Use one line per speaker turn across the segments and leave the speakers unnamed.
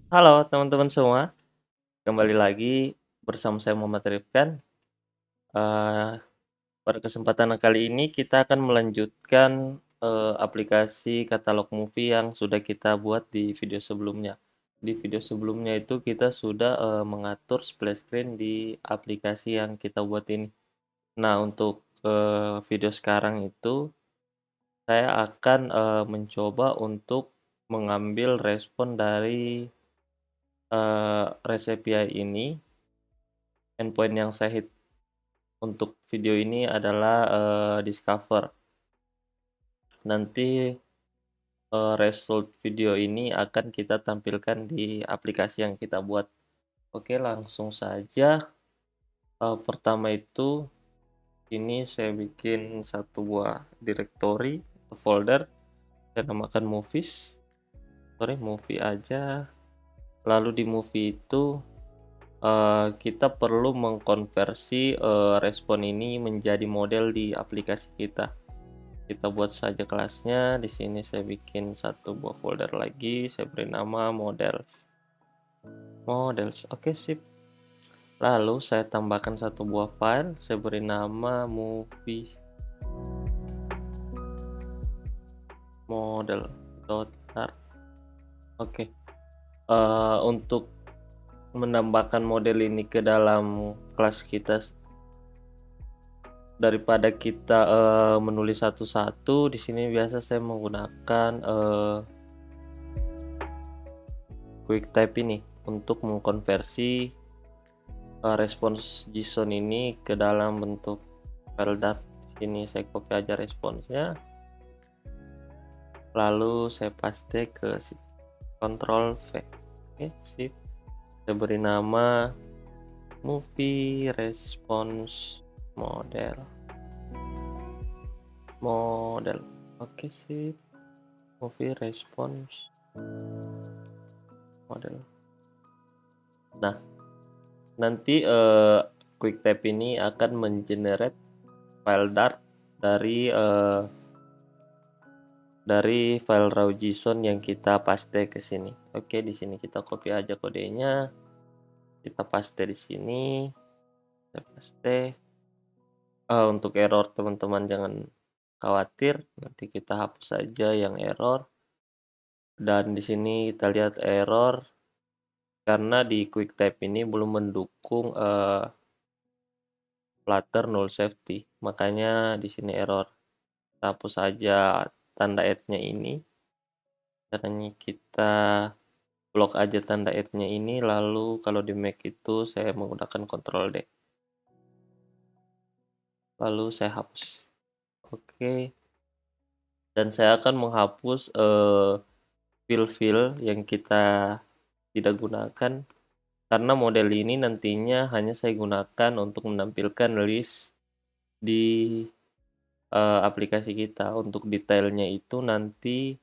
Halo teman-teman semua, kembali lagi bersama saya Muhammad Rifkan. Eee, Pada kesempatan kali ini kita akan melanjutkan, aplikasi katalog movie yang sudah kita buat di video sebelumnya. Di video sebelumnya itu kita sudah, mengatur splash screen di aplikasi yang kita buat ini. Nah untuk, video sekarang itu saya akan, mencoba untuk mengambil respon dari, REST API ini. Endpoint yang saya hit untuk video ini adalah, discover. Nanti, result video ini akan kita tampilkan di aplikasi yang kita buat. Oke, langsung saja. Pertama itu, ini saya bikin satu buah directory, folder, saya namakan movies. Sorry, movie aja. Lalu di movie itu, kita perlu mengkonversi, respon ini menjadi model di aplikasi kita. Kita buat saja kelasnya. Di sini saya bikin satu buah folder lagi, saya beri nama models. Oke, sip. Lalu saya tambahkan satu buah file, saya beri nama movie model.tar. Oke. Untuk menambahkan model ini ke dalam kelas kita, daripada kita menulis satu-satu, di sini biasa saya menggunakan quick type ini untuk mengkonversi respons JSON ini ke dalam bentuk file dart. Di sini saya copy aja responsnya, lalu saya paste ke Ctrl V. Oke, sip. Saya beri nama movie response model. Oke, sip. Movie response model. Nah, nanti quick type ini akan mengenerate file dart dari file raw JSON yang kita paste ke sini. Oke, di sini kita copy aja kodenya, kita paste di sini, saya paste. Untuk error teman-teman jangan khawatir, nanti kita hapus saja yang error. Dan di sini kita lihat error karena di quick type ini belum mendukung Flutter null safety, makanya di sini error. Kita hapus saja tanda add-nya ini. Caranya kita blok aja tanda add-nya ini, lalu kalau di Mac itu saya menggunakan Ctrl D. Lalu saya hapus. Oke. Dan saya akan menghapus fill-fill yang kita tidak gunakan karena model ini nantinya hanya saya gunakan untuk menampilkan list di aplikasi kita. Untuk detailnya itu nanti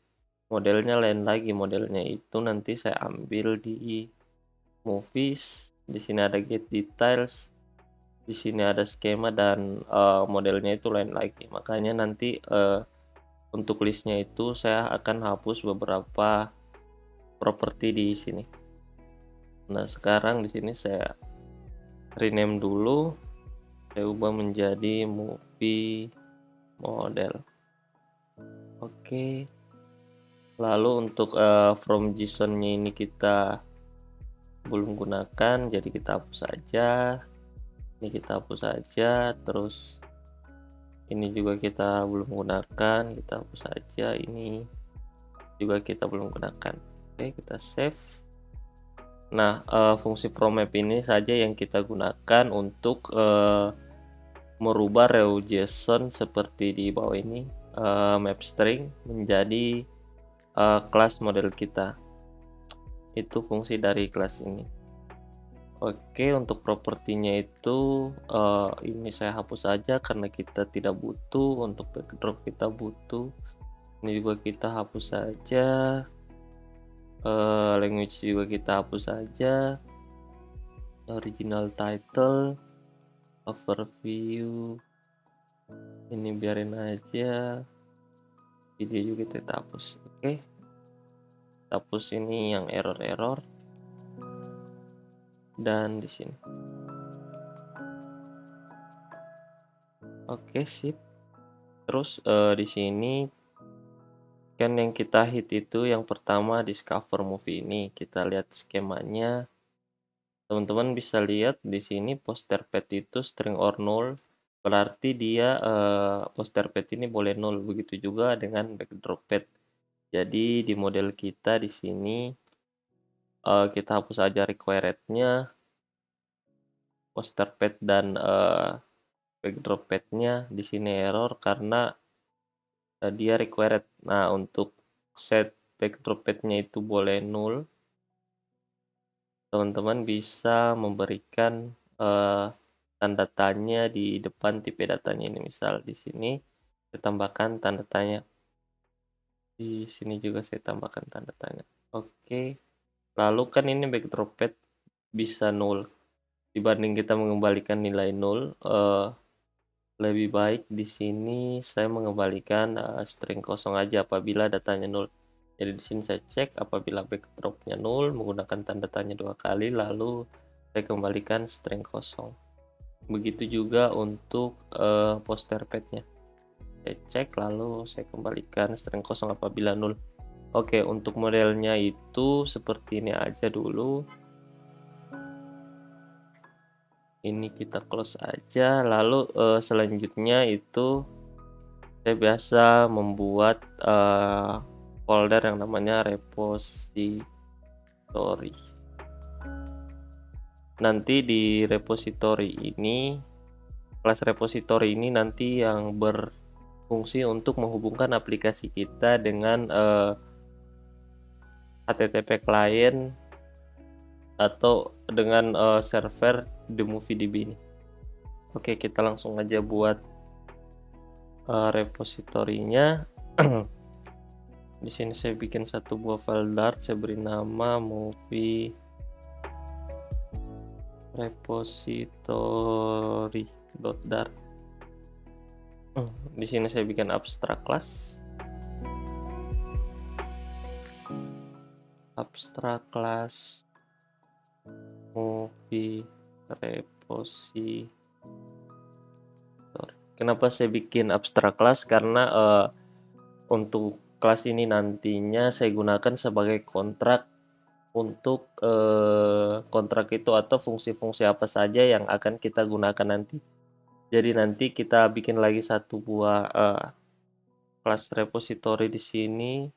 modelnya lain lagi. Modelnya itu nanti saya ambil di movies. Di sini ada get details, di sini ada skema, dan modelnya itu lain lagi. Makanya nanti untuk listnya itu saya akan hapus beberapa properti di sini. Nah, sekarang di sini saya rename dulu, saya ubah menjadi movie model. Oke. Lalu untuk from JSON-nya ini kita belum gunakan, jadi kita hapus saja. Ini kita hapus saja, terus ini juga kita belum gunakan, kita hapus saja. Ini juga kita belum gunakan. Oke, kita save. Nah, fungsi from map ini saja yang kita gunakan untuk merubah raw JSON seperti di bawah ini, map string menjadi kelas model kita. Itu fungsi dari kelas ini. Oke, untuk propertinya itu ini saya hapus saja karena kita tidak butuh. Untuk backdrop kita butuh, ini juga kita hapus saja. Language juga kita hapus saja. Original title, overview, ini biarin aja. Video juga kita hapus. Oke, hapus ini yang error-error. dan di sini. Oke, sip. Terus di sini kan yang kita hit itu yang pertama discover movie ini. Kita lihat skemanya. Teman-teman bisa lihat di sini poster pet itu string or null, berarti dia poster pet ini boleh null. Begitu juga dengan backdrop pet. Jadi di model kita di sini kita hapus aja required-nya, poster pet dan backdrop pet-nya. Di sini error karena dia required. Nah, untuk set backdrop pet-nya itu boleh null, teman-teman bisa memberikan tanda tanya di depan tipe datanya ini. Misal di sini saya tambahkan tanda tanya, di sini juga saya tambahkan tanda tanya. Oke, lalu kan ini backdrop pet bisa null. Dibanding kita mengembalikan nilai null, lebih baik di sini saya mengembalikan string kosong aja apabila datanya null. Jadi di sini saya cek apabila backdropnya null menggunakan tanda tanya 2 kali, lalu saya kembalikan string kosong. Begitu juga untuk poster pet-nya. Saya cek lalu saya kembalikan string kosong apabila null. Oke, untuk modelnya itu seperti ini aja dulu. Ini kita close aja, lalu selanjutnya itu saya biasa membuat folder yang namanya repository. Nanti di repository ini, kelas repository ini nanti yang berfungsi untuk menghubungkan aplikasi kita dengan HTTP client atau dengan server The MovieDB ini. Oke, kita langsung aja buat repositorinya. Di sini saya bikin satu buah file Dart, saya beri nama movie repository.dart. Di sini saya bikin abstract class. Abstract class movie repository. Kenapa saya bikin abstract class? Karena untuk kelas ini nantinya saya gunakan sebagai kontrak untuk kontrak itu atau fungsi-fungsi apa saja yang akan kita gunakan nanti. Jadi nanti kita bikin lagi satu buah kelas repository di sini.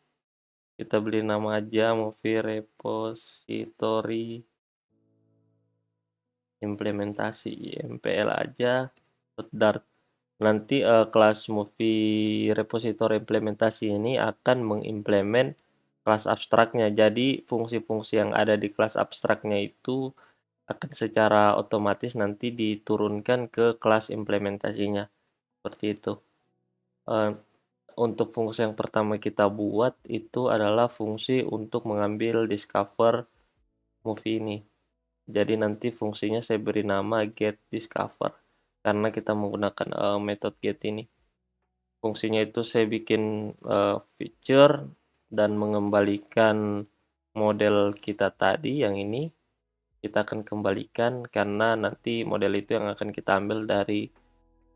Kita beri nama aja movie repository implementasi impl aja .dart. Nanti kelas movie repository implementasi ini akan mengimplement kelas abstraknya. Jadi fungsi-fungsi yang ada di kelas abstraknya itu akan secara otomatis nanti diturunkan ke kelas implementasinya. Seperti itu. Untuk fungsi yang pertama kita buat itu adalah fungsi untuk mengambil discover movie ini. Jadi nanti fungsinya saya beri nama get discover karena kita menggunakan metode get ini. Fungsinya itu saya bikin feature dan mengembalikan model kita tadi yang ini. Kita akan kembalikan karena nanti model itu yang akan kita ambil dari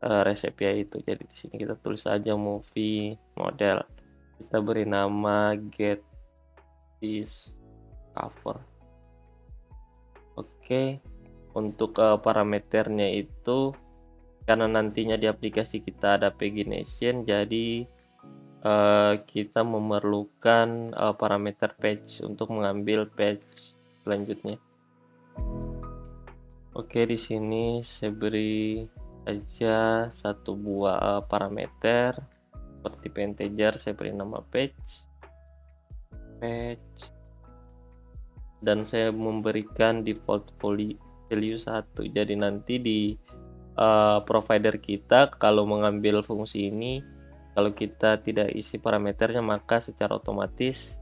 REST API itu. Jadi di sini kita tulis aja movie model. Kita beri nama get discover. Oke, untuk parameternya itu karena nantinya di aplikasi kita ada pagination, jadi kita memerlukan parameter page untuk mengambil page selanjutnya. Oke, di sini saya beri aja satu buah parameter seperti integer, saya beri nama page dan saya memberikan default value 1. Jadi nanti di provider kita kalau mengambil fungsi ini, kalau kita tidak isi parameternya maka secara otomatis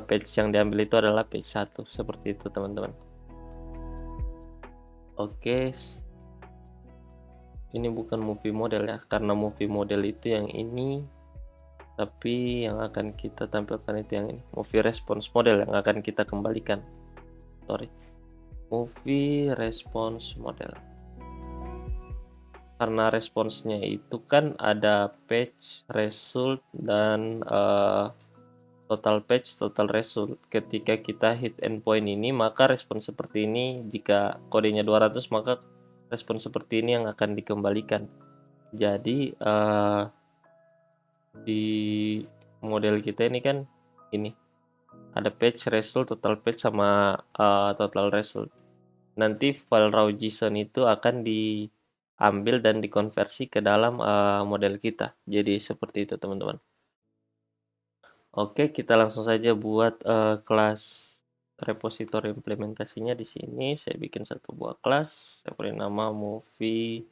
page yang diambil itu adalah page 1. Seperti itu teman-teman. Oke, ini bukan movie model ya, karena movie model itu yang ini, tapi yang akan kita tampilkan itu yang ini, movie response model yang akan kita kembalikan. Sorry. movie response model. Karena responsnya itu kan ada page, result, dan total page, total result. Ketika kita hit endpoint ini, maka respon seperti ini. Jika kodenya 200, maka respon seperti ini yang akan dikembalikan. Jadi di model kita ini kan ini ada page, result, total page, sama total result. Nanti file raw JSON itu akan diambil dan dikonversi ke dalam model kita. Jadi seperti itu teman-teman. Oke, kita langsung saja buat kelas repository implementasinya. Di sini saya bikin satu buah kelas, saya beri nama movie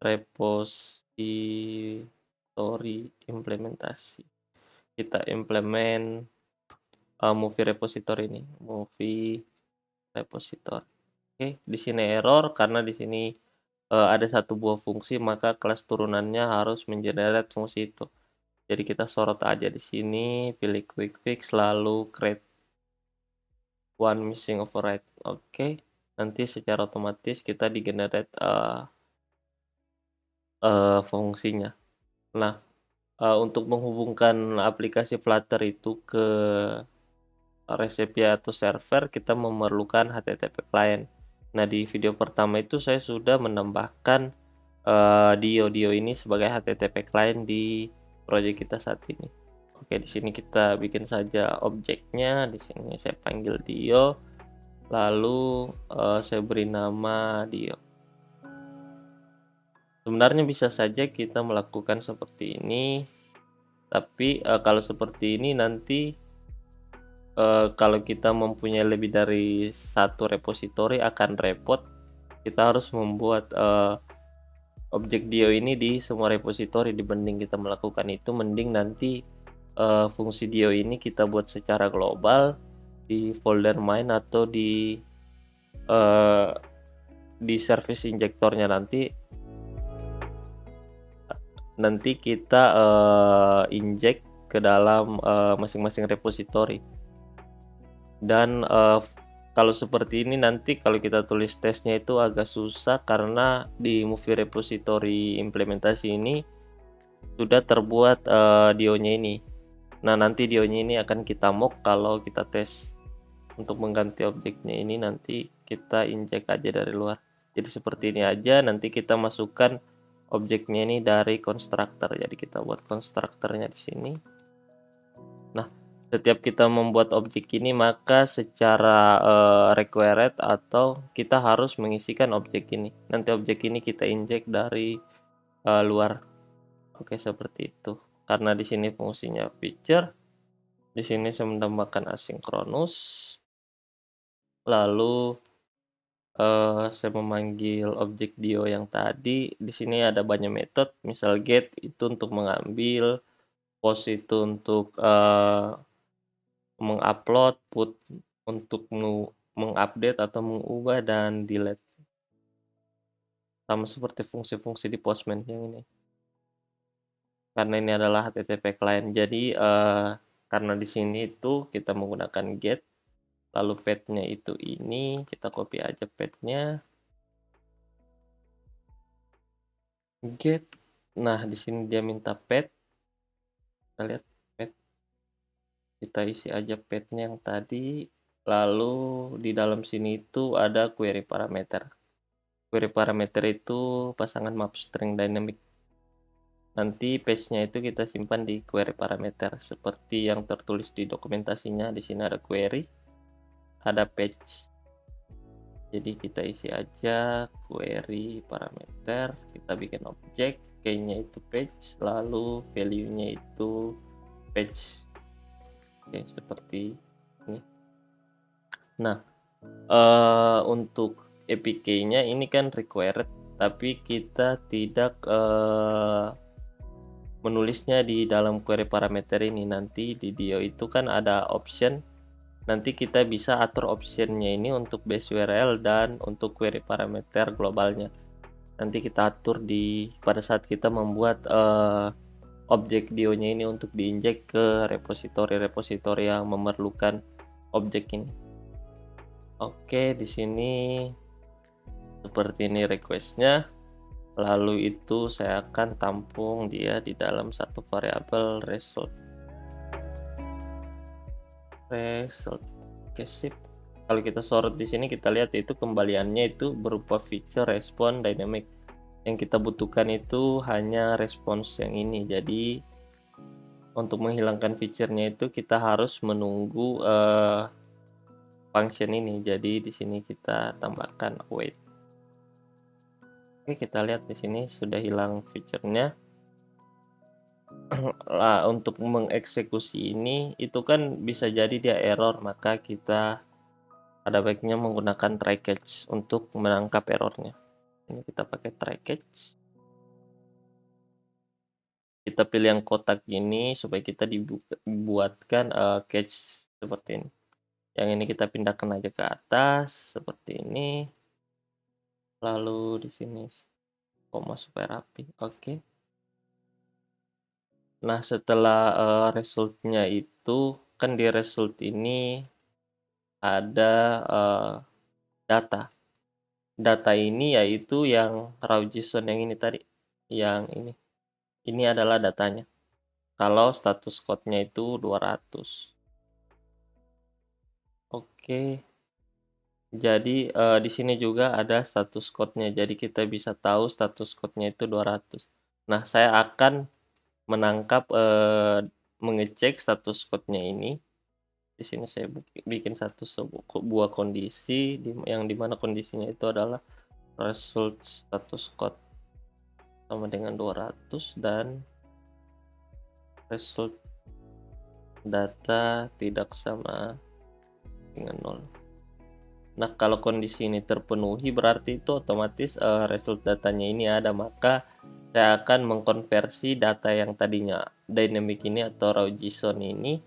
repository implementasi. Kita implement movie repository ini, movie repository. Oke, di sini error karena di sini ada satu buah fungsi, maka kelas turunannya harus mengenerate fungsi itu. Jadi kita sorot aja di sini, pilih quick fix, lalu create one missing override. Oke, nanti secara otomatis kita di-generate fungsinya. Nah, untuk menghubungkan aplikasi Flutter itu ke REST API atau server, kita memerlukan HTTP client. Nah, di video pertama itu saya sudah menambahkan Dio ini sebagai HTTP client di project kita saat ini. Oke, di sini kita bikin saja objeknya. Di sini saya panggil Dio, lalu saya beri nama Dio. Sebenarnya bisa saja kita melakukan seperti ini, tapi kalau seperti ini nanti kalau kita mempunyai lebih dari satu repository akan repot. Kita harus membuat objek Dio ini di semua repository. Dibanding kita melakukan itu, mending nanti fungsi Dio ini kita buat secara global di folder main atau di service injektornya. Nanti kita inject ke dalam masing-masing repository. Dan kalau seperti ini nanti kalau kita tulis tesnya itu agak susah, karena di movie repository implementasi ini sudah terbuat Dio-nya ini. Nah, nanti Dio-nya ini akan kita mock kalau kita tes. Untuk mengganti objeknya ini nanti kita inject aja dari luar. Jadi seperti ini aja, nanti kita masukkan objeknya ini dari constructor. Jadi kita buat constructornya di sini. Nah, setiap kita membuat objek ini, maka secara required atau kita harus mengisikan objek ini. Nanti objek ini kita inject dari luar. Oke, seperti itu. Karena di sini fungsinya feature, di sini saya menambahkan asinkronus. Lalu saya memanggil objek Dio yang tadi. Di sini ada banyak metode, misal get itu untuk mengambil, post itu untuk mengupload, put untuk mengupdate atau mengubah, dan delete. Sama seperti fungsi-fungsi di Postman yang ini. Karena ini adalah HTTP client, jadi karena di sini itu kita menggunakan get, lalu path-nya itu ini, kita copy aja path-nya. Get. Nah, di sini dia minta path. Kita lihat path. Kita isi aja path-nya yang tadi. Lalu di dalam sini itu ada query parameter. Query parameter itu pasangan map string dynamic. Nanti page-nya itu kita simpan di query parameter seperti yang tertulis di dokumentasinya. Di sini ada query, ada page. Jadi kita isi aja query parameter, kita bikin objek, key-nya itu page, lalu value-nya itu page. Oke, seperti ini. Nah, untuk APK-nya ini kan required, tapi kita tidak menulisnya di dalam query parameter ini. Nanti di Dio itu kan ada option. Nanti kita bisa atur optionnya ini untuk base URL dan untuk query parameter globalnya. Nanti kita atur pada saat kita membuat objek Dio-nya ini untuk diinjek ke repository yang memerlukan objek ini. Oke, di sini seperti ini requestnya. Lalu itu saya akan tampung dia di dalam satu variabel result. Oke, sip. Kalau kita sorot di sini kita lihat itu kembaliannya itu berupa feature respon dynamic. Yang kita butuhkan itu hanya respons yang ini. Jadi untuk menghilangkan fiturnya itu kita harus menunggu function ini. Jadi di sini kita tambahkan await. Oke, kita lihat di sini sudah hilang fiturnya. Lah, untuk mengeksekusi ini itu kan bisa jadi dia error, maka kita ada baiknya menggunakan try catch untuk menangkap errornya. Ini kita pakai try catch. Kita pilih yang kotak ini supaya kita dibuatkan catch seperti ini. Yang ini kita pindahkan aja ke atas seperti ini. Lalu di sini koma supaya rapi. Oke. Nah, setelah resultnya itu kan di result ini ada data. Data ini yaitu yang raw JSON yang ini tadi, yang ini. Ini adalah datanya. Kalau status code-nya itu 200. Oke. Jadi di sini juga ada status code-nya. Jadi kita bisa tahu status code-nya itu 200. Nah, saya akan menangkap mengecek status code-nya ini. Di sini saya bikin satu sebuah kondisi yang dimana kondisinya itu adalah result status code sama dengan 200 dan result data tidak sama dengan 0. Nah, kalau kondisi ini terpenuhi berarti itu otomatis result datanya ini ada, maka saya akan mengkonversi data yang tadinya dynamic ini atau raw JSON ini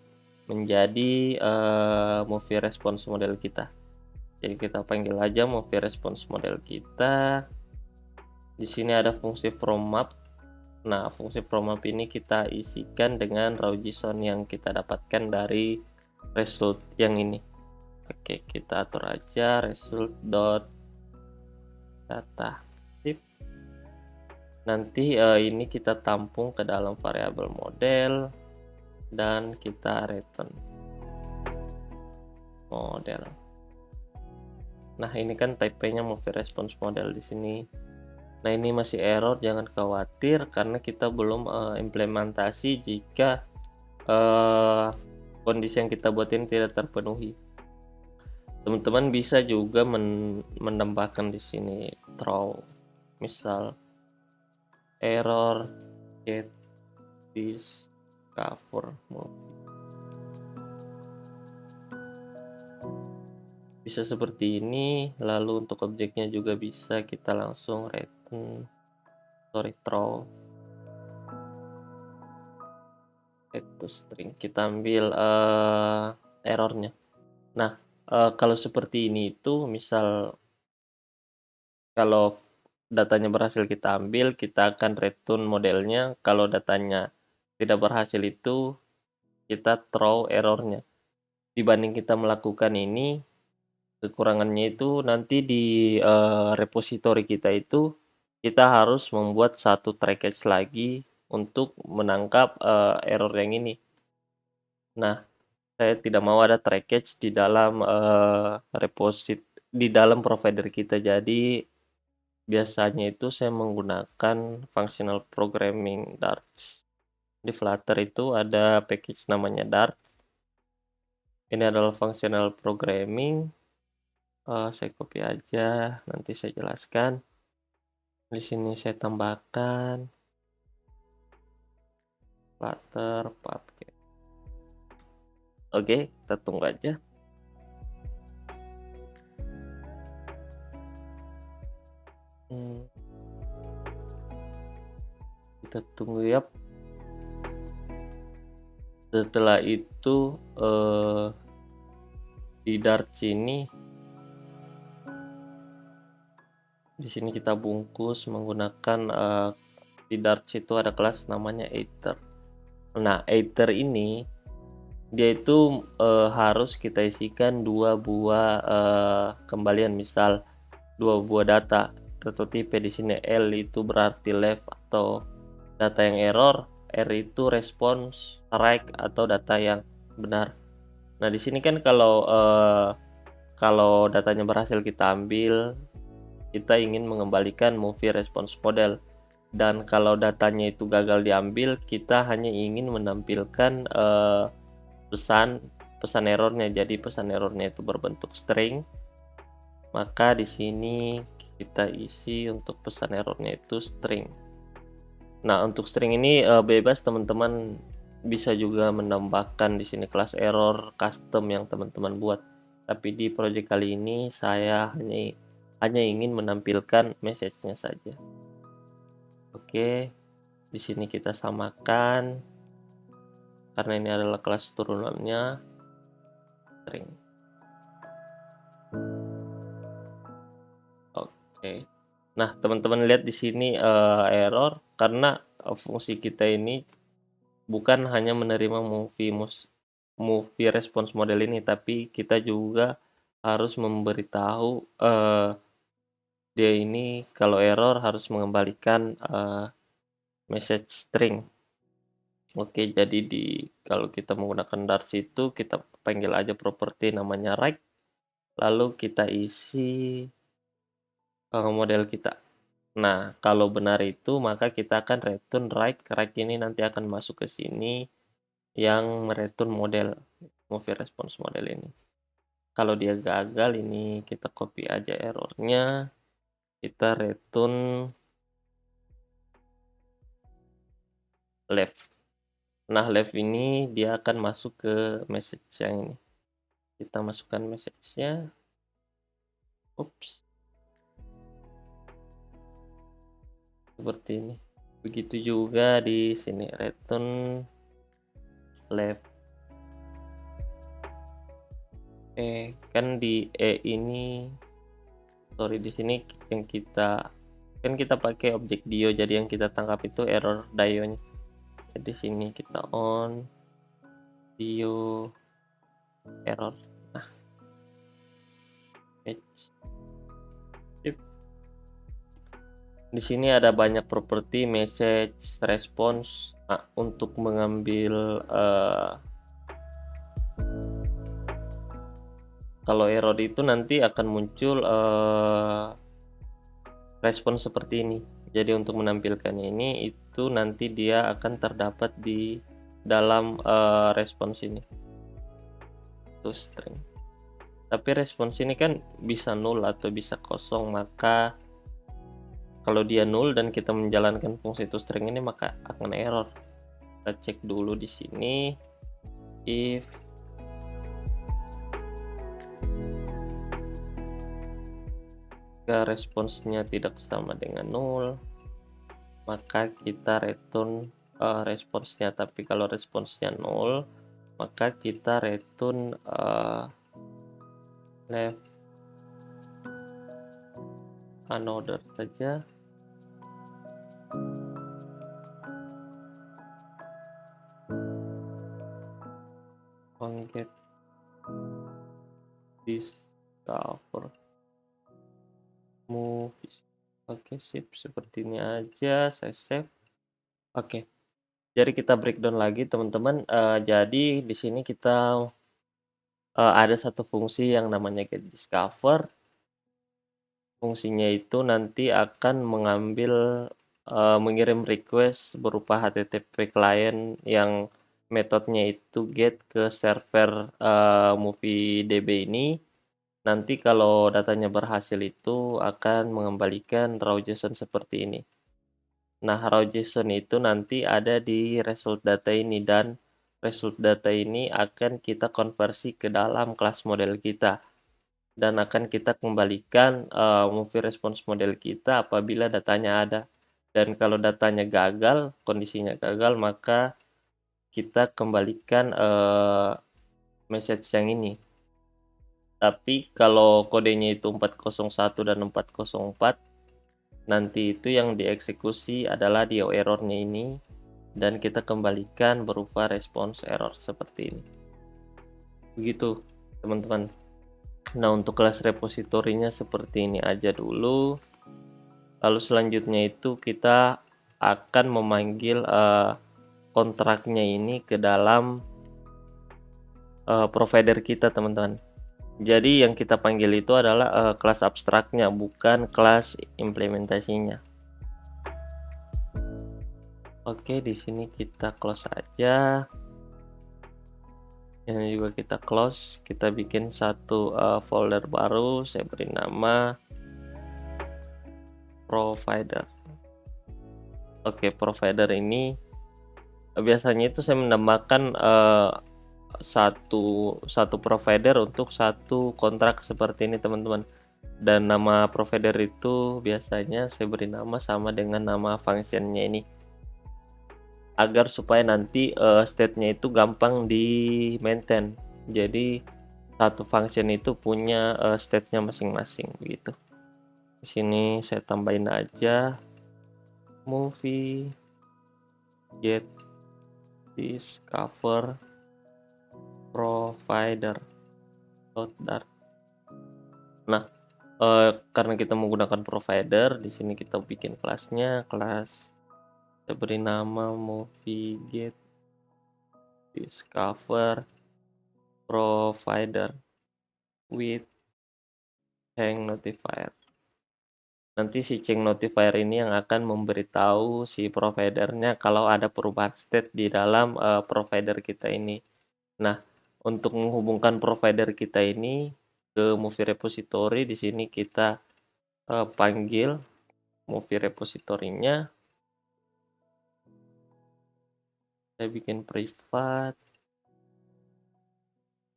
menjadi movie response model kita. Jadi kita panggil aja movie response model kita. Di sini ada fungsi from map. Nah, fungsi from map ini kita isikan dengan raw JSON yang kita dapatkan dari result yang ini. Oke, kita atur aja result dot data. Sip. Nanti ini kita tampung ke dalam variabel model dan kita return model. Nah, ini kan type-nya movie response model di sini. Nah, ini masih error, jangan khawatir karena kita belum implementasi jika kondisi yang kita buat ini tidak terpenuhi. Teman-teman bisa juga menambahkan di sini throw, misal error get discover movie. Bisa seperti ini. Lalu untuk objeknya juga bisa kita langsung throw itu string, kita ambil errornya. Nah, kalau seperti ini itu misal kalau datanya berhasil kita ambil, kita akan return modelnya. Kalau datanya tidak berhasil itu kita throw errornya. Dibanding kita melakukan ini, kekurangannya itu nanti di repository kita itu kita harus membuat satu try catch lagi untuk menangkap error yang ini. Nah, saya tidak mau ada try catch di dalam di dalam provider kita. Jadi biasanya itu saya menggunakan functional programming Dart. Di Flutter itu ada package namanya Dart. Ini adalah functional programming. Saya copy aja, nanti saya jelaskan. Di sini saya tambahkan Flutter Puppet. Oke, kita tunggu aja. Kita tunggu ya. Setelah itu di Dart sini, di sini kita bungkus menggunakan di Dart itu ada kelas namanya Ether. Nah, Ether ini dia itu harus kita isikan 2 buah kembalian, misal 2 buah data atau tipe. Di sini L itu berarti left atau data yang error, R itu respons right atau data yang benar. Nah, di sini kan kalau datanya berhasil kita ambil, kita ingin mengembalikan movie response model. Dan kalau datanya itu gagal diambil, kita hanya ingin menampilkan pesan pesan errornya. Jadi pesan errornya itu berbentuk string, maka di sini kita isi untuk pesan errornya itu string. Nah, untuk string ini bebas, teman-teman bisa juga menambahkan di sini kelas error custom yang teman-teman buat. Tapi di project kali ini saya hanya ingin menampilkan message-nya saja. Oke, di sini kita samakan karena ini adalah kelas turunannya string. Oke. Nah, teman-teman lihat di sini error karena fungsi kita ini bukan hanya menerima movie response model ini, tapi kita juga harus memberitahu dia ini kalau error harus mengembalikan message string. Oke, jadi kalau kita menggunakan Dart itu kita panggil aja properti namanya right, lalu kita isi model kita. Nah, kalau benar itu maka kita akan return right. Right ini nanti akan masuk ke sini yang mereturn model movie response model ini. Kalau dia gagal, ini kita copy aja errornya, kita return left. Nah, left ini dia akan masuk ke message yang ini. Kita masukkan message-nya. Ups. Seperti ini. Begitu juga di sini return left. Kan di ini, sorry, di sini yang kita pakai objek dio, jadi yang kita tangkap itu error dio-nya. Jadi sini kita on dio error. Nah, di sini ada banyak properti message response. Nah, untuk mengambil kalau error itu nanti akan muncul respon seperti ini. Jadi untuk menampilkannya ini itu nanti dia akan terdapat di dalam respons ini. Itu string. Tapi respons ini kan bisa null atau bisa kosong, maka kalau dia null dan kita menjalankan fungsi toString ini maka akan error. Kita cek dulu di sini if responsnya tidak sama dengan null, maka kita return responsnya. Tapi kalau responsnya null, maka kita return left another saja. Get discover movies. Oke, sip, seperti ini aja. Saya save. Oke, jadi kita breakdown lagi, teman-teman. Jadi di sini kita ada satu fungsi yang namanya get discover. Fungsinya itu nanti akan mengirim request berupa HTTP client yang metodenya itu get ke server MovieDB ini. Nanti kalau datanya berhasil itu akan mengembalikan raw JSON seperti ini. Nah, raw JSON itu nanti ada di result data ini, dan result data ini akan kita konversi ke dalam kelas model kita. Dan akan kita kembalikan movie response model kita apabila datanya ada. Dan kalau datanya gagal, kondisinya gagal, maka kita kembalikan message yang ini. Tapi kalau kodenya itu 401 dan 404, nanti itu yang dieksekusi adalah dio errornya ini, dan kita kembalikan berupa response error seperti ini. Begitu, teman-teman. Nah, untuk kelas repositorinya seperti ini aja dulu. Lalu selanjutnya itu kita akan memanggil kontraknya ini ke dalam provider kita, teman-teman. Jadi yang kita panggil itu adalah kelas abstraknya, bukan kelas implementasinya. Oke, di sini kita close aja. Ini juga kita close. Kita bikin satu folder baru. Saya beri nama provider. Oke, provider ini biasanya itu saya menambahkan satu provider untuk satu kontrak seperti ini, teman-teman. Dan nama provider itu biasanya saya beri nama sama dengan nama functionnya ini, agar supaya nanti state-nya itu gampang di maintain. Jadi satu function itu punya state-nya masing-masing begitu. Di sini saya tambahin aja movie get discover provider dart. Nah, karena kita menggunakan provider, di sini kita bikin kelasnya, kelas saya beri nama movie get discover provider with hang notifier. Nanti si change notifier ini yang akan memberitahu si providernya kalau ada perubahan state di dalam provider kita ini. Nah, untuk menghubungkan provider kita ini ke movie repository, di sini kita panggil movie repository-nya. Saya bikin privat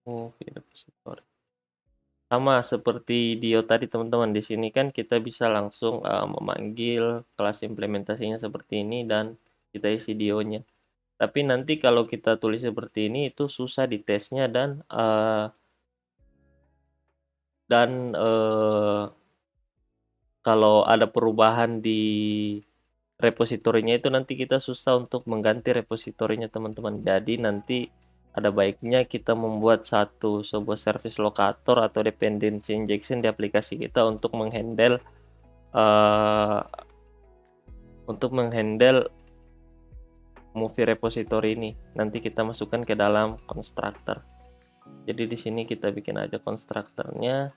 movie repository. Sama seperti Dio tadi, teman-teman. Di sini kan kita bisa langsung memanggil kelas implementasinya seperti ini dan kita isi Dio-nya. Tapi nanti kalau kita tulis seperti ini itu susah di tesnya dan kalau ada perubahan di repositorinya itu nanti kita susah untuk mengganti repositorinya, teman-teman. Jadi nanti ada baiknya kita membuat sebuah service locator atau dependency injection di aplikasi kita untuk menghandle movie repository ini. Nanti kita masukkan ke dalam constructor. Jadi di sini kita bikin aja constructornya.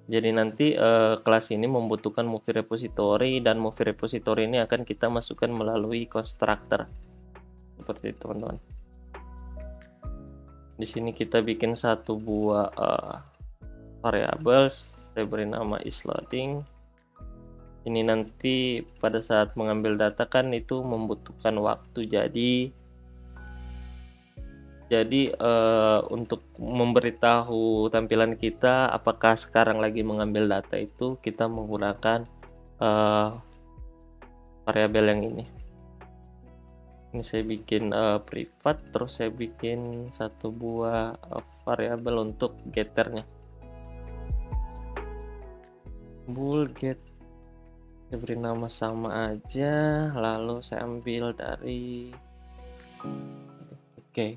Jadi nanti kelas ini membutuhkan movie repository dan movie repository ini akan kita masukkan melalui constructor. Seperti itu, teman-teman. Di sini kita bikin satu buah variables, saya beri nama isLoading. Ini nanti pada saat mengambil data kan itu membutuhkan waktu, jadi untuk memberitahu tampilan kita apakah sekarang lagi mengambil data itu kita menggunakan variabel yang ini. Ini saya bikin privat, terus saya bikin satu buah variabel untuk getternya, bool get. Saya beri nama sama aja, lalu saya ambil dari oke.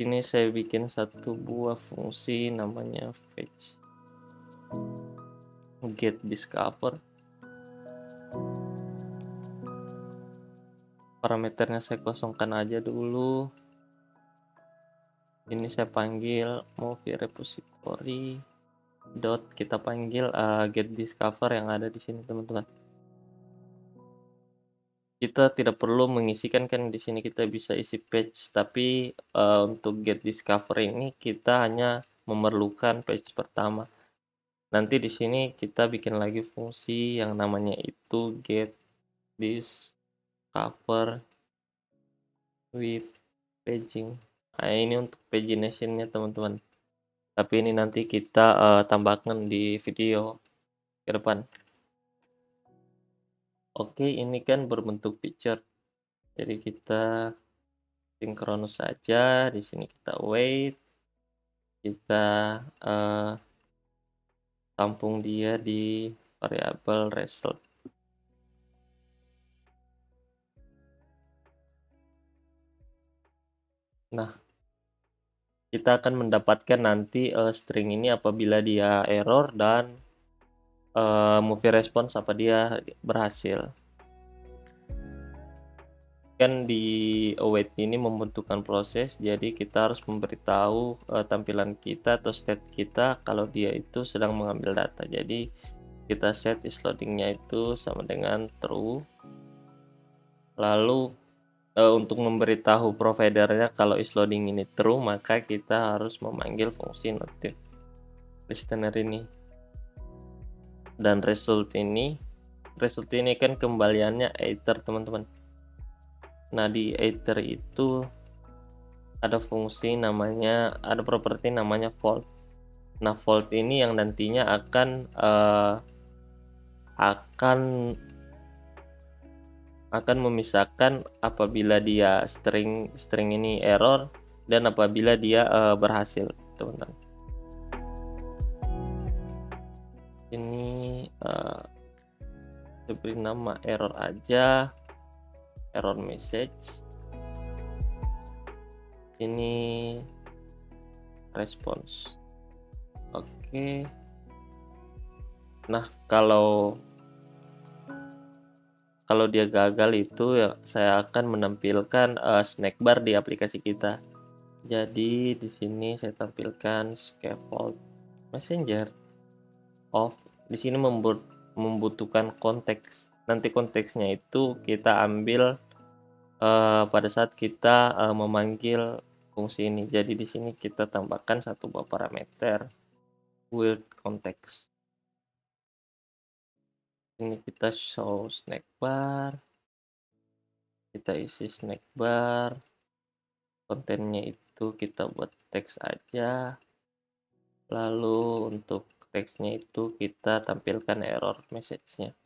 Ini saya bikin satu buah fungsi namanya fetch get discover. Parameternya saya kosongkan aja dulu. Ini saya panggil movie repository dot, kita panggil get discover yang ada di sini, teman-teman. Kita tidak perlu mengisikan, kan di sini kita bisa isi page, tapi untuk get discover ini kita hanya memerlukan page pertama. Nanti di sini kita bikin lagi fungsi yang namanya itu get discover with paging. Nah, ini untuk pagination-nya, teman-teman. Tapi ini nanti kita tambahkan di video ke depan. Oke, ini kan berbentuk picture. Jadi kita sinkronus saja. Di sini kita wait. Kita tampung dia di variabel result. Nah, kita akan mendapatkan nanti string ini apabila dia error dan movie response apa dia berhasil. Kan di await ini membutuhkan proses, jadi kita harus memberitahu tampilan kita atau state kita kalau dia itu sedang mengambil data. Jadi kita set is loadingnya itu sama dengan true. Lalu untuk memberitahu providernya kalau is loading ini true, maka kita harus memanggil fungsi notif listener ini. Dan result ini kan kembaliannya either, teman-teman. Nah, di either itu ada fungsi namanya, ada properti namanya fold. Nah, fold ini yang nantinya akan memisahkan apabila dia string ini error dan apabila dia berhasil, teman-teman. Ini diberi nama error aja, error message. Ini response. Oke. Nah, kalau dia gagal itu ya saya akan menampilkan snack bar di aplikasi kita. Jadi di sini saya tampilkan scaffold messenger off. Di sini membutuhkan konteks. Nanti konteksnya itu kita ambil pada saat kita memanggil fungsi ini. Jadi di sini kita tambahkan satu buah parameter with context. Ini kita show snack bar, kita isi snack bar, kontennya itu kita buat teks aja, lalu untuk teksnya itu kita tampilkan error message-nya.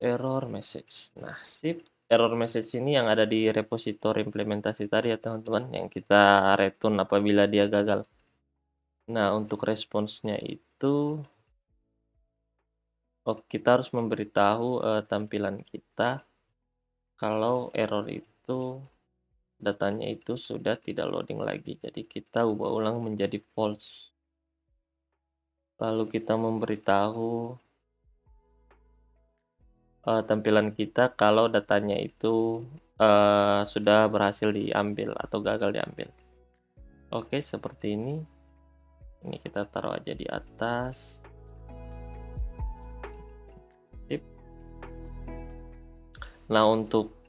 Error message. Nah, sip. Error message ini yang ada di repositori implementasi tadi ya, teman-teman, yang kita return apabila dia gagal. Nah, untuk responsnya itu kita harus memberitahu tampilan kita kalau error itu datanya itu sudah tidak loading lagi. Jadi kita ubah ulang menjadi false. Lalu kita memberitahu tampilan kita kalau datanya itu sudah berhasil diambil atau gagal diambil. Oke, seperti ini. Ini kita taruh aja di atas. Sip. Nah, untuk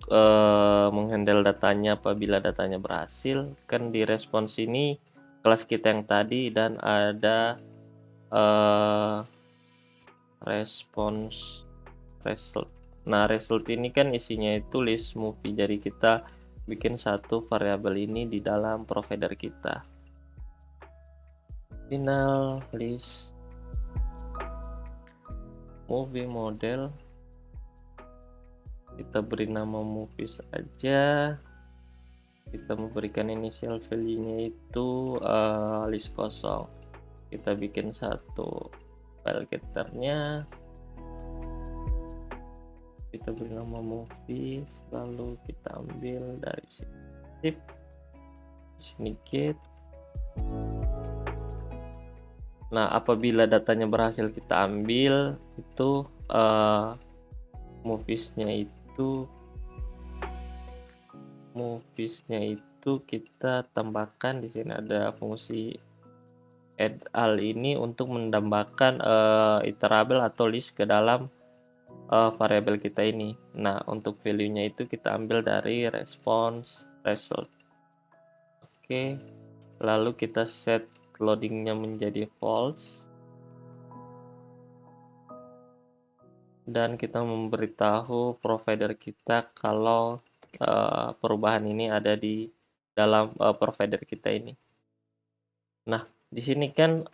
menghandle datanya apabila datanya berhasil, kan di respons ini kelas kita yang tadi dan ada response result. Nah, result ini kan isinya itu list movie. Jadi kita bikin satu variabel ini di dalam provider kita. Final list movie model. Kita beri nama movies aja. Kita memberikan initial value-nya itu list kosong. Kita bikin satu file getternya. Kita beri nama movies, lalu kita ambil dari sini get. Nah, apabila datanya berhasil kita ambil, itu moviesnya itu kita tambahkan. Di sini ada fungsi add all ini untuk menambahkan iterable atau list ke dalam variabel kita ini. Nah, untuk value-nya itu kita ambil dari response result. Oke, lalu kita set loading-nya menjadi false, dan kita memberitahu provider kita kalau perubahan ini ada di dalam provider kita ini. Nah, di sini kan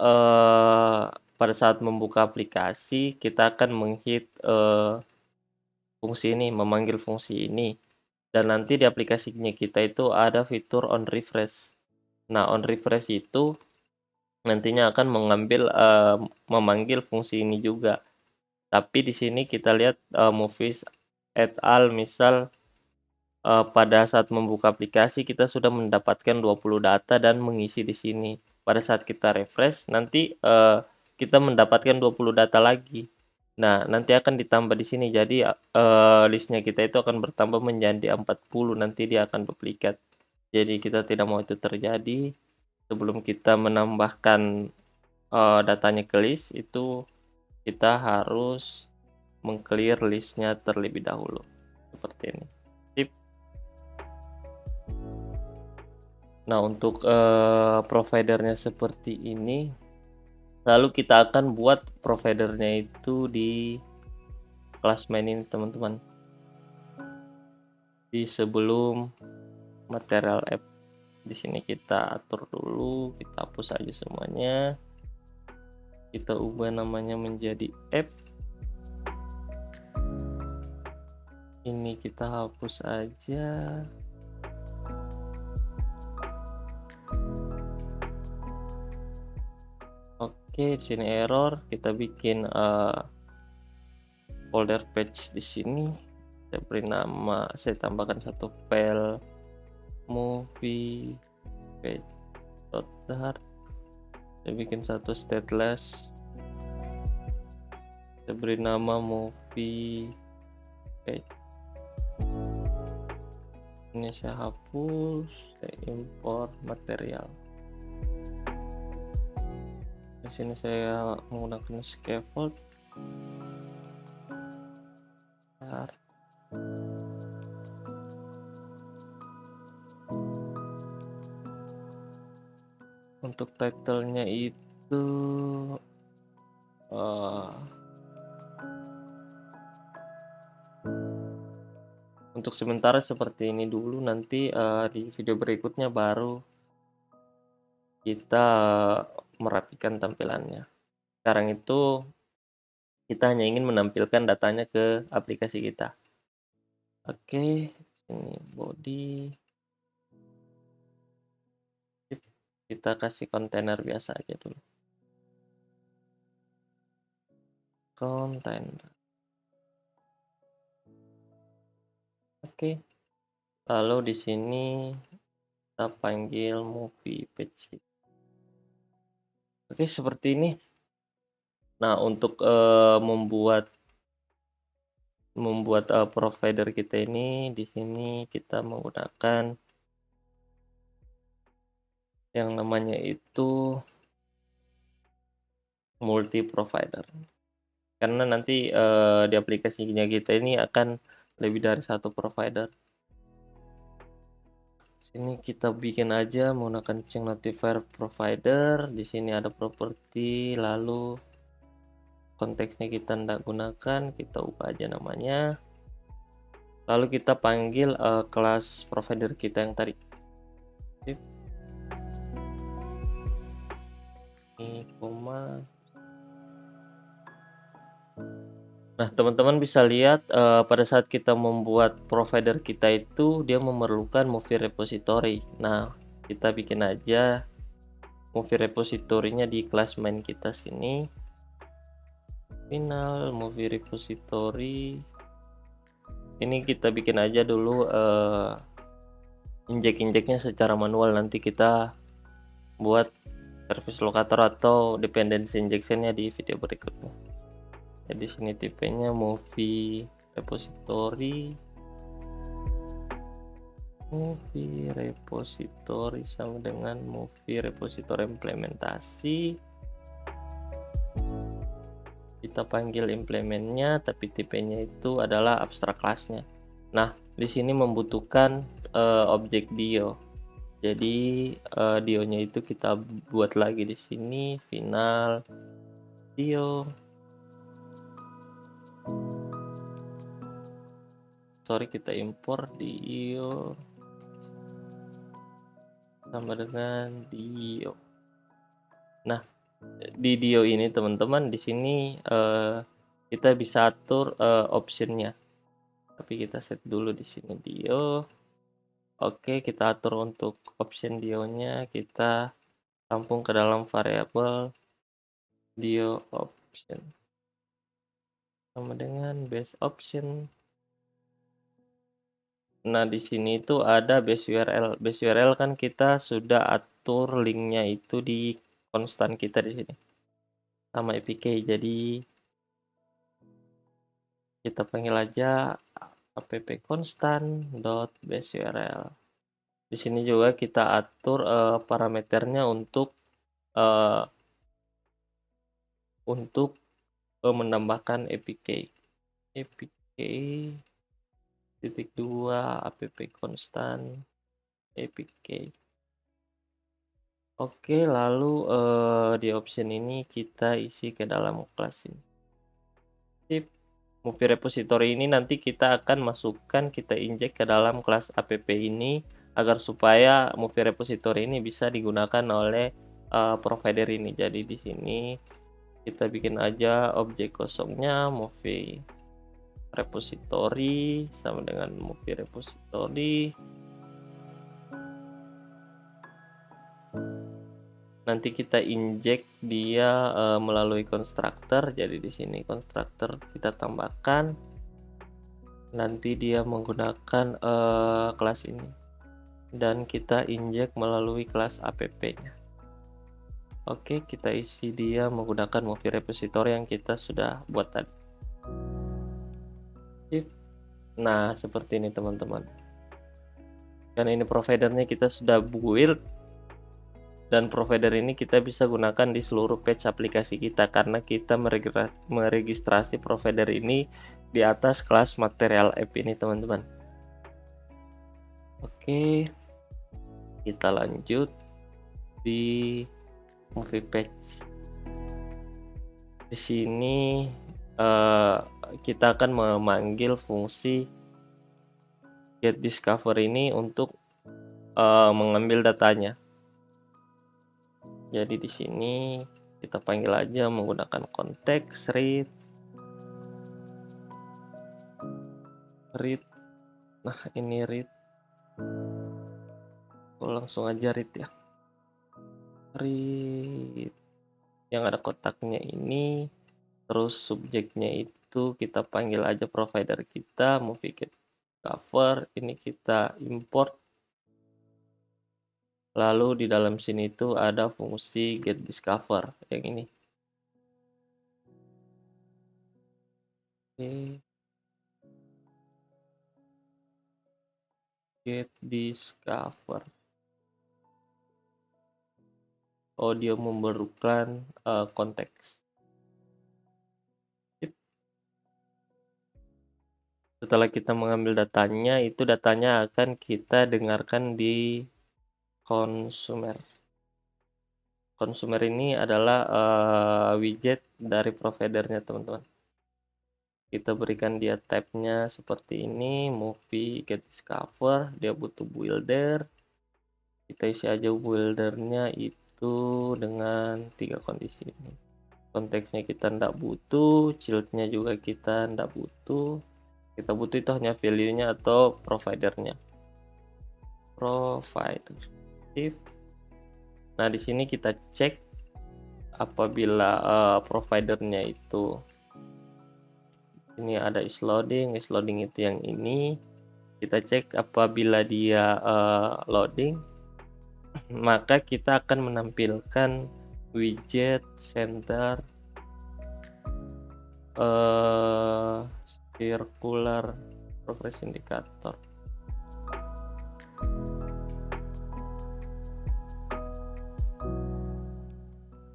pada saat membuka aplikasi kita akan menghit fungsi ini, memanggil fungsi ini, dan nanti di aplikasinya kita itu ada fitur on refresh. Nah, on refresh itu nantinya akan memanggil fungsi ini juga. Tapi di sini kita lihat movies et al misal pada saat membuka aplikasi kita sudah mendapatkan 20 data dan mengisi di sini. Pada saat kita refresh nanti, kita mendapatkan 20 data lagi. Nah, nanti akan ditambah di sini. Jadi, list-nya kita itu akan bertambah menjadi 40, nanti dia akan duplikat. Jadi kita tidak mau itu terjadi. Sebelum kita menambahkan, datanya ke list, itu kita harus meng-clear list-nya terlebih dahulu, seperti ini. Sip. Nah, untuk, providernya seperti ini, lalu kita akan buat providernya itu di kelas main ini, teman-teman. Di sebelum material app, di sini kita atur dulu, kita hapus aja semuanya. Kita ubah namanya menjadi app. Ini kita hapus aja. Oke, di sini error, kita bikin folder page di sini. Saya beri nama, saya tambahkan satu file movie page.dart. Saya bikin satu stateless. Saya beri nama movie page. Ini saya hapus, saya import material. Di sini saya menggunakan scaffold. Untuk title-nya itu untuk sementara seperti ini dulu, nanti di video berikutnya baru kita merapikan tampilannya. Sekarang itu kita hanya ingin menampilkan datanya ke aplikasi kita. Oke, ini body. Kita kasih kontainer biasa aja dulu. Kontainer. Oke. Lalu di sini kita panggil movie page. Oke, seperti ini. Nah, untuk membuat provider kita ini, di sini kita menggunakan yang namanya itu multi provider. Karena nanti di aplikasinya kita ini akan lebih dari satu provider. Sini kita bikin aja menggunakan change notifier provider. Di sini ada properti, lalu konteksnya kita tidak gunakan, kita ubah aja namanya. Lalu kita panggil kelas provider kita yang tadi. Sip. Ini koma. Nah, teman-teman bisa lihat pada saat kita membuat provider kita itu dia memerlukan movie repository. Nah, kita bikin aja movie repository-nya di kelas main kita sini. Final movie repository. Ini kita bikin aja dulu injek-injeknya secara manual, nanti kita buat service locator atau dependency injection-nya di video berikutnya. Jadi sini tipenya movie repository sama dengan movie repository implementasi. Kita panggil implementnya, tapi tipenya itu adalah abstrak kelasnya. Nah, di sini membutuhkan objek dio. Jadi dio-nya itu kita buat lagi di sini final dio. Sorry, kita import dio sama dengan dio. Nah, di dio ini teman-teman, di sini kita bisa atur optionnya. Tapi kita set dulu di sini dio. Oke, kita atur untuk option dio-nya, kita tampung ke dalam variabel dio option sama dengan base option. Nah, di sini itu ada base URL. Base URL kan kita sudah atur linknya itu di konstan kita di sini sama APK. Jadi kita panggil aja app constant dot base URL. Di sini juga kita atur parameternya eh, menambahkan APK. APK titik dua app constant APK. Oke, lalu di option ini kita isi ke dalam kelas ini. Sip. Movie repository ini nanti kita akan masukkan, kita injek ke dalam kelas app ini agar supaya movie repository ini bisa digunakan oleh provider ini. Jadi di sini kita bikin aja objek kosongnya movie repository sama dengan movie repository. Nanti kita injek dia melalui konstruktor. Jadi di sini konstruktor kita tambahkan, nanti dia menggunakan kelas ini dan kita injek melalui kelas app-nya. Oke, kita isi dia menggunakan movie repository yang kita sudah buat tadi. Nah, seperti ini teman-teman. Dan ini providernya kita sudah build, dan provider ini kita bisa gunakan di seluruh page aplikasi kita karena kita meregistrasi provider ini di atas kelas material app ini teman-teman. Oke, kita lanjut di movie page. Di sini kita akan memanggil fungsi get discover ini untuk mengambil datanya. Jadi di sini kita panggil aja menggunakan konteks read. Nah, ini read. Langsung aja read ya. Read. Yang ada kotaknya ini. Terus subjeknya itu kita panggil aja provider kita, movie get cover. Ini kita import. Lalu di dalam sini itu ada fungsi get discover yang ini. Oke. Get discover. Oh, dia memerlukan konteks. Setelah kita mengambil datanya, itu datanya akan kita dengarkan di konsumer. Konsumer ini adalah widget dari providernya teman-teman. Kita berikan dia tabnya seperti ini, movie get discover. Dia butuh builder. Kita isi aja buildernya itu dengan 3 kondisi ini. Konteksnya kita tidak butuh, childnya juga kita tidak butuh. Kita butuh itu hanya value-nya atau providernya. Provider. Nah, di sini kita cek apabila providernya itu ini ada is loading itu yang ini. Kita cek apabila dia loading, maka kita akan menampilkan widget center circular progress indicator.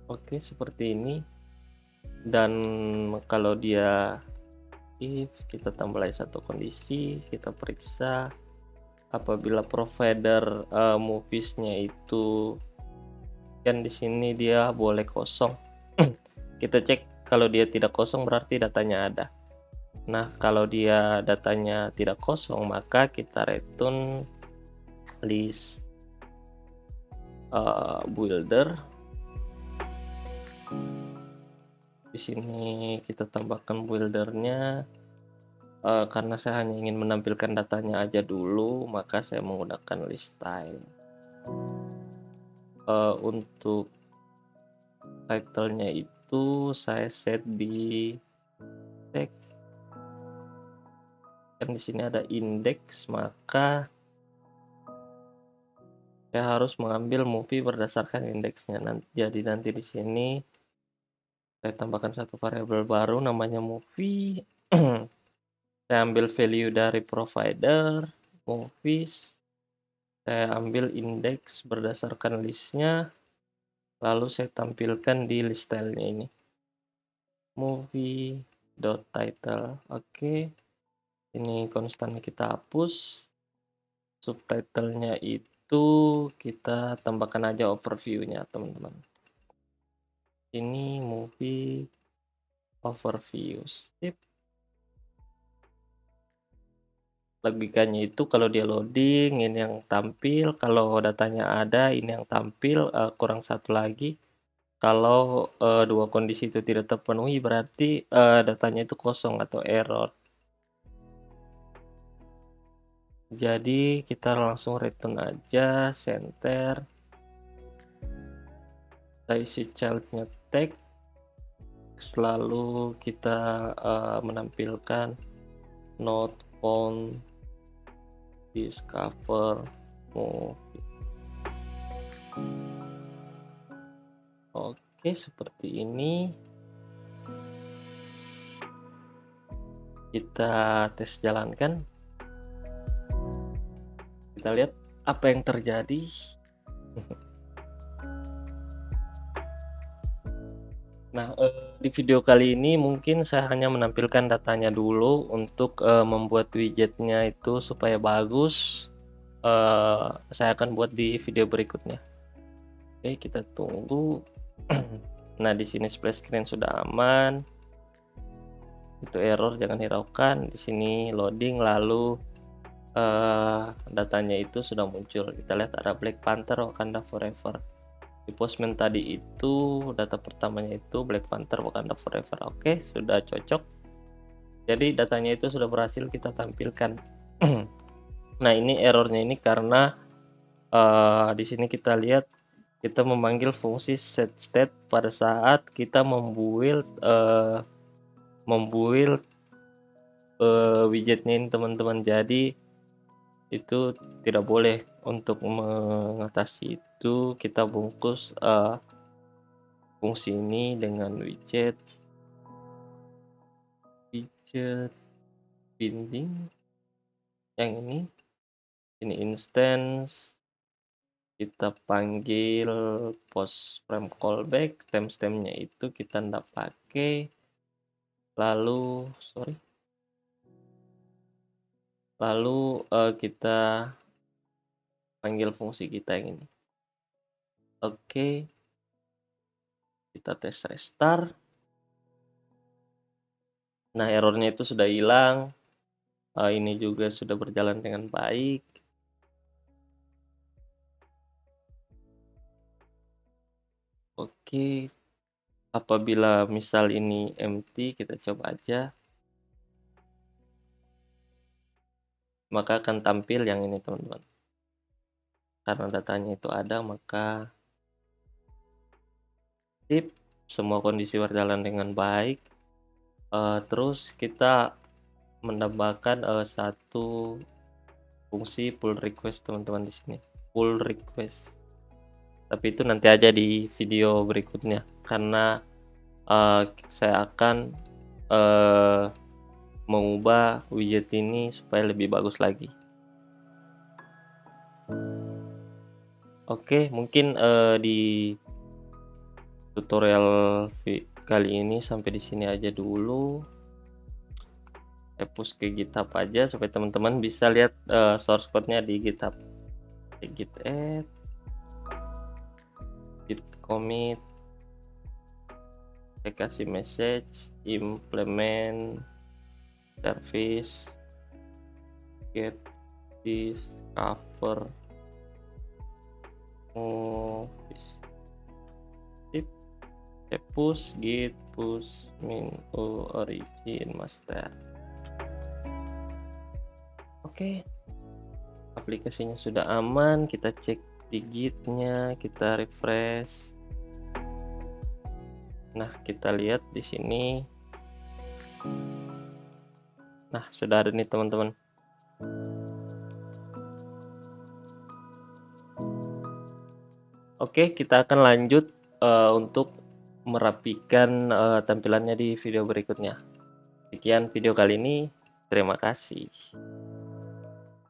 Oke, seperti ini. Dan kalau dia if kita tambah lagi satu kondisi, kita periksa apabila provider moviesnya itu kan di sini dia boleh kosong. Kita cek kalau dia tidak kosong berarti datanya ada. Nah, kalau dia datanya tidak kosong, maka kita return list builder. Di sini kita tambahkan buildernya. Karena saya hanya ingin menampilkan datanya aja dulu, maka saya menggunakan list style. Untuk title-nya itu saya set di text kan di sini ada indeks, maka saya harus mengambil movie berdasarkan indeksnya. Jadi nanti di sini saya tambahkan satu variabel baru namanya movie. Saya ambil value dari provider, movies, saya ambil indeks berdasarkan listnya, lalu saya tampilkan di list style-nya ini. Movie.title. Oke. Ini konstannya kita hapus. Subtitlenya itu kita tambahkan aja overview-nya, teman-teman. Ini movie overview. Sip. Logikanya itu kalau dia loading, ini yang tampil, kalau datanya ada, ini yang tampil, kurang satu lagi. Kalau dua kondisi itu tidak terpenuhi, berarti datanya itu kosong atau error. Jadi kita langsung return aja, center. Kita isi childnya text, lalu kita menampilkan not found discover movie. Oke, seperti ini. Kita tes jalankan. Kita lihat apa yang terjadi. Nah, di video kali ini mungkin saya hanya menampilkan datanya dulu untuk membuat widgetnya itu supaya bagus. Saya akan buat di video berikutnya. Oke, kita tunggu. Nah, di sini splash screen sudah aman. Itu error jangan hiraukan. Di sini loading, lalu datanya itu sudah muncul. Kita lihat ada Black Panther Wakanda Forever. Di postman tadi itu data pertamanya itu Black Panther Wakanda Forever. Oke, sudah cocok. Jadi datanya itu sudah berhasil kita tampilkan. Nah, ini errornya ini karena di sini kita lihat kita memanggil fungsi setState pada saat kita membuild widgetnya ini, teman-teman. Jadi itu tidak boleh. Untuk mengatasi itu kita bungkus fungsi ini dengan widget binding yang ini instance, kita panggil post frame callback, timestampnya itu kita ndak pakai, lalu kita panggil fungsi kita yang ini. Oke, kita tes restart. Nah, errornya itu sudah hilang. Ini juga sudah berjalan dengan baik. Oke, apabila misal ini empty, kita coba aja, maka akan tampil yang ini, teman-teman. Karena datanya itu ada, maka sip, semua kondisi berjalan dengan baik. Terus kita menambahkan satu fungsi pull request, teman-teman, di sini. Pull request. Tapi itu nanti aja di video berikutnya, karena saya akan mengubah widget ini supaya lebih bagus lagi. Oke, mungkin di tutorial kali ini sampai di sini aja dulu. Saya push ke GitHub aja supaya teman-teman bisa lihat source code-nya di GitHub. Git add, git commit, saya kasih message implement service get discover movies. Sip, saya push git push min origin master. Oke, aplikasinya sudah aman. Kita cek di gitnya, kita refresh. Nah, kita lihat di sini. Nah, sudah ada nih teman-teman. Oke, kita akan lanjut untuk merapikan tampilannya di video berikutnya. Sekian video kali ini, terima kasih.